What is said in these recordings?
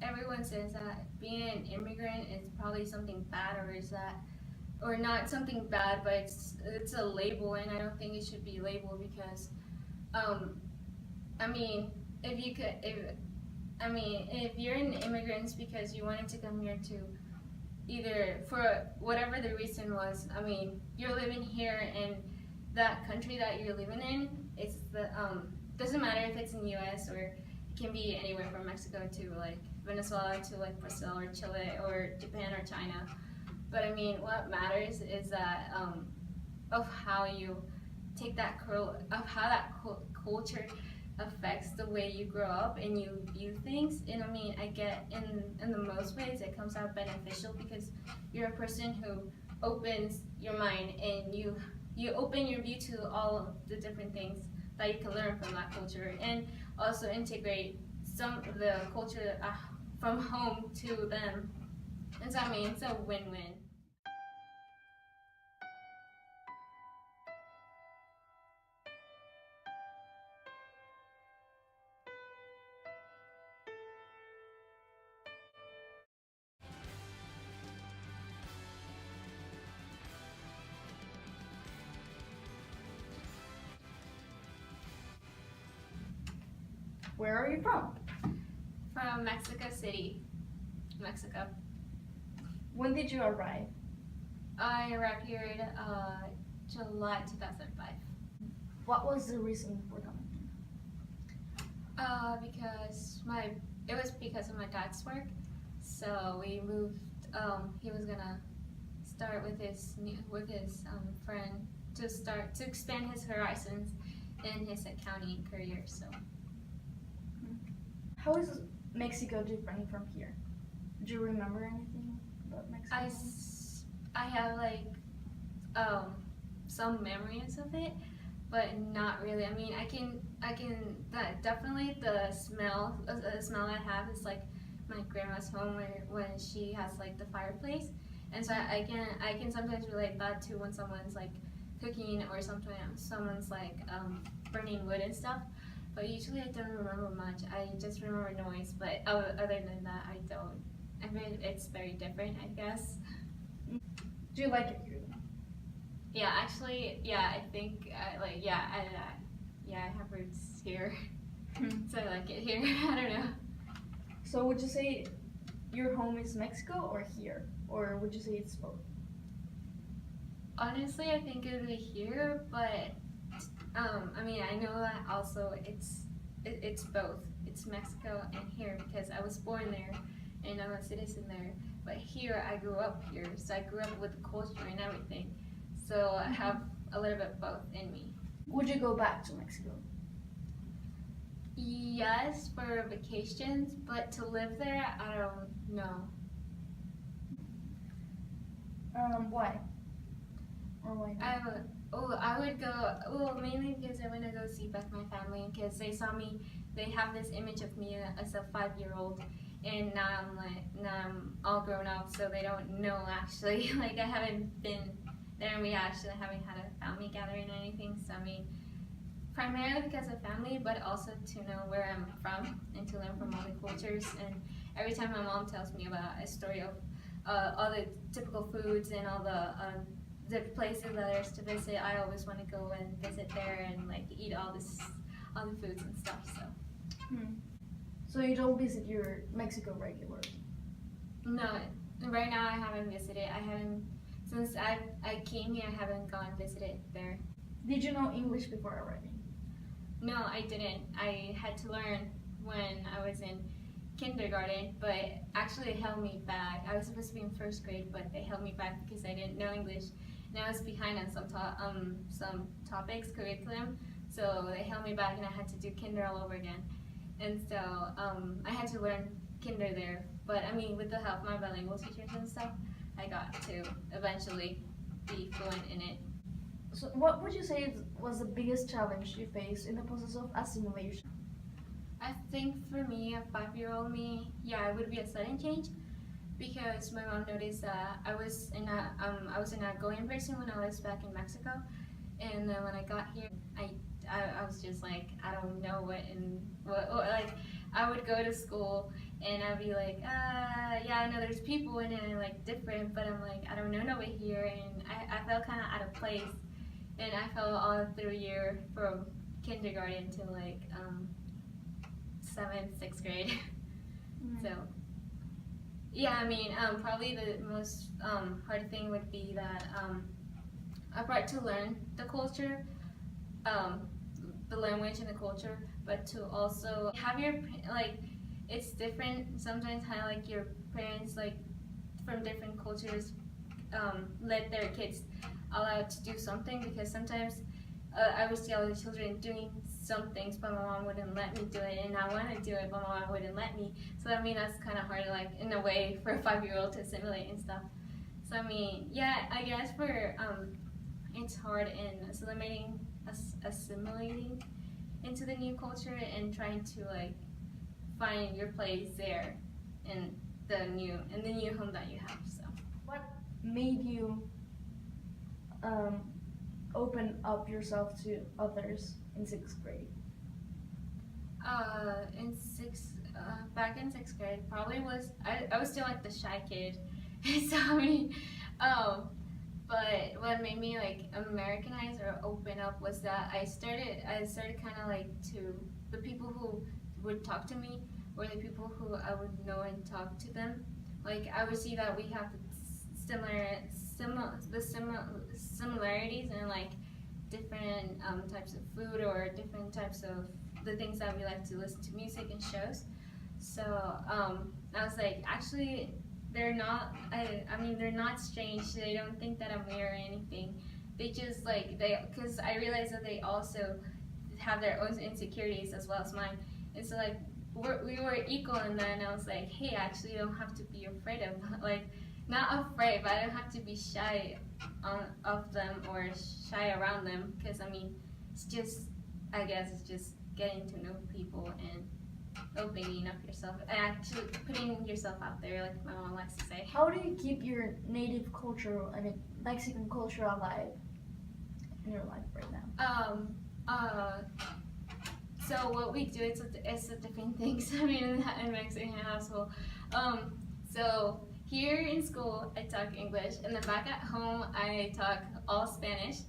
everyone says that being an immigrant is probably something bad, or not something bad, but it's a label, and I don't think it should be labeled because, um, I mean, if you could, if you're an immigrant, it's because you wanted to come here to either for whatever the reason was. I mean, you're living here in that country that you're living in. It's the doesn't matter if it's in the U.S. or it can be anywhere from Mexico to like Venezuela to like Brazil or Chile or Japan or China. But I mean, what matters is that of how you take that of how that culture affects the way you grow up and you view things. And I mean, I get in the most ways it comes out beneficial because you're a person who opens your mind and you open your view to all of the different things that you can learn from that culture, and also integrate some of the culture from home to them. And so I mean, it's a win-win. Where are you from? From Mexico City, Mexico. When did you arrive? I arrived here in July 2005. What was the reason for coming? It was because of my dad's work. So we moved. He was gonna start with his friend to expand his horizons in his accounting career. So. How is Mexico different from here? Do you remember anything about Mexico? I have like some memories of it, but not really. I mean, I can that definitely the smell I have is like my grandma's home when she has like the fireplace, and so I can sometimes relate that to when someone's like cooking or sometimes someone's like burning wood and stuff. But usually I don't remember much. I just remember noise. But other than that, I don't. I mean, it's very different, I guess. Do you like it here? Yeah, actually, yeah. I think I have roots here, so I like it here. I don't know. So would you say your home is Mexico or here, or would you say it's both? Honestly, I think it would be here, but I mean, I know that also it's both. It's Mexico and here because I was born there and I'm a citizen there. But here, I grew up here, so I grew up with the culture and everything. So I have a little bit both in me. Would you go back to Mexico? Yes, for vacations, but to live there, I don't know. Why? Or why not? I would go, well, mainly because I want to go see back my family, because they saw me, they have this image of me as a 5-year-old, and now I'm all grown up, so they don't know actually, like I haven't been there, and we actually haven't had a family gathering or anything, so I mean, primarily because of family, but also to know where I'm from, and to learn from all the cultures, and every time my mom tells me about a story of all the typical foods and all the places that there's to visit, I always want to go and visit there and like eat all the foods and stuff. So. So you don't visit your Mexico regularly? No, right now I haven't visited. I haven't since I came here. I haven't gone visited there. Did you know English before arriving? No, I didn't. I had to learn when I was in kindergarten, but actually it held me back. I was supposed to be in first grade, but they held me back because I didn't know English. And I was behind on some topics, curriculum, so they held me back and I had to do kinder all over again. And so I had to learn kinder there. But I mean, with the help of my bilingual teachers and stuff, I got to eventually be fluent in it. So what would you say was the biggest challenge you faced in the process of assimilation? I think for me, a 5-year-old me, yeah, it would be a sudden change. Because my mom noticed that I was an outgoing person when I was back in Mexico, and then when I got here, I was just like, I don't know what like I would go to school and I'd be like, yeah, I know there's people in it like different, but I'm like, I don't know nobody here, and I felt kind of out of place, and I felt all through year from kindergarten to like 7th, 6th grade. So yeah, I mean, probably the most hard thing would be that I brought to learn the culture, the language and the culture, but to also have your like, it's different sometimes how like your parents like from different cultures let their kids allowed to do something, because sometimes I would see all the children doing some things, but my mom wouldn't let me do it, and I want to do it, but my mom wouldn't let me. So I mean, that's kind of hard, like in a way, for a 5-year-old to assimilate and stuff. So I mean, yeah, I guess for it's hard in assimilating into the new culture and trying to like find your place there in the new home that you have. So what made you open up yourself to others in 6th grade? Back in 6th grade, probably was I was still like the shy kid. So I mean, but what made me like Americanize or open up was that I started kind of like to the people who would talk to me, or the people who I would know and talk to them. Like I would see that we have similarities in like different types of food, or different types of the things that we like to listen to, music and shows. So I was like, actually, they're not. I mean, they're not strange. They don't think that I'm weird or anything. They just like because I realized that they also have their own insecurities as well as mine. And so like we were equal in that. And I was like, hey, actually, you don't have to be afraid of like. Not afraid, but I don't have to be shy of them or shy around them, because I mean, it's just, I guess it's just getting to know people and opening up yourself and actually putting yourself out there, like my mom likes to say. How do you keep your native culture, I mean Mexican culture, alive in your life right now? So what we do, it's a different things. I mean, in Mexican household. So here in school, I talk English, and then back at home, I talk all Spanish.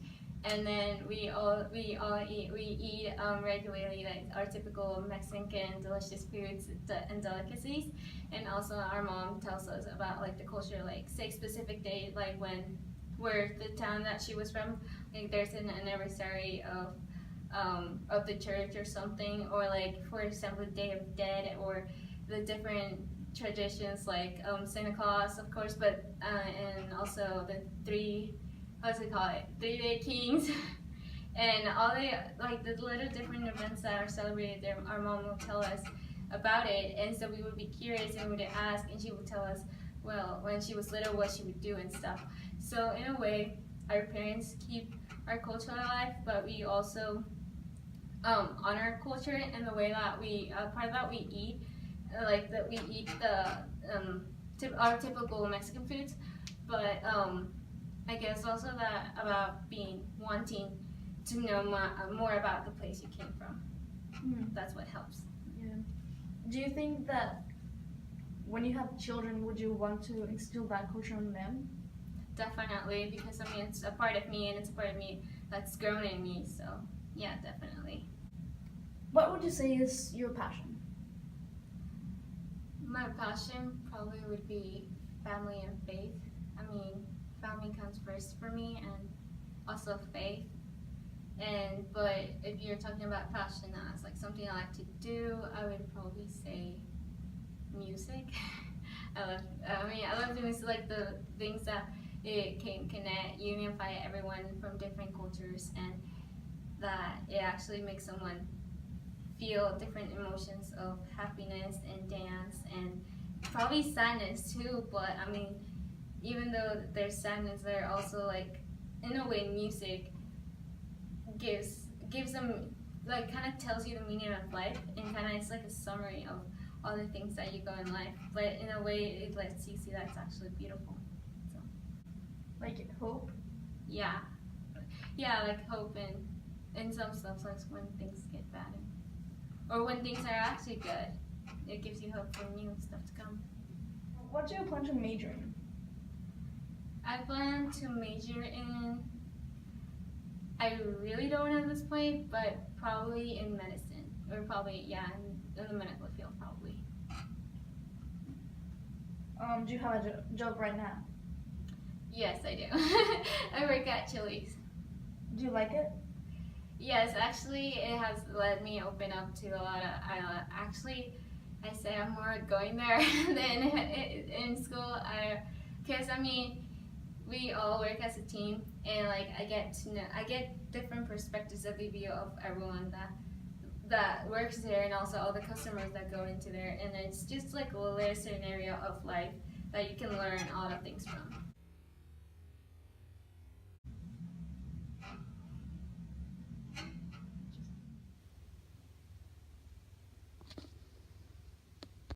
And then we eat regularly like our typical Mexican delicious foods and delicacies. And also our mom tells us about like the culture, like say specific day, like when where the town that she was from, like there's an anniversary of the church or something, or like for example, Day of Dead, or the different traditions like Santa Claus, of course, but and also the 3-Day Kings, and all the like the little different events that are celebrated there. Our mom will tell us about it, and so we would be curious and we would ask, and she would tell us, well, when she was little, what she would do and stuff. So in a way, our parents keep our culture alive, but we also honor our culture in the way that we part of that we eat. Like that we eat the our typical Mexican foods, but I guess also that about wanting to know more about the place you came from. That's what helps. Yeah. Do you think that when you have children, would you want to instill that culture on them? Definitely, because I mean it's a part of me, and it's a part of me that's grown in me. So yeah, definitely. What would you say is your passion? My passion probably would be family and faith. I mean, family comes first for me, and also faith. But if you're talking about passion as like something I like to do, I would probably say music. I love doing like the things that it can connect, unify everyone from different cultures, and that it actually makes someone feel different emotions of happiness and dance and probably sadness too. But I mean, even though there's sadness, there also like in a way music gives them like kind of tells you the meaning of life, and kind of it's like a summary of all the things that you go in life, but in a way it lets you see that it's actually beautiful. So like hope. Yeah, like hope and some stuff, like when things get bad, or when things are actually good. it gives you hope for new stuff to come. What do you plan to major in? I plan to major in, I really don't know at this point, but probably in medicine, or probably, yeah, in the medical field, probably. Do you have a job right now? Yes, I do. I work at Chili's. Do you like it? Yes, actually, it has let me open up to a lot of. Actually, I say I'm more going there than in school. Because I mean, we all work as a team, and like I get different perspectives of the view of everyone that works there, and also all the customers that go into there, and it's just like a little scenario of life that you can learn a lot of things from.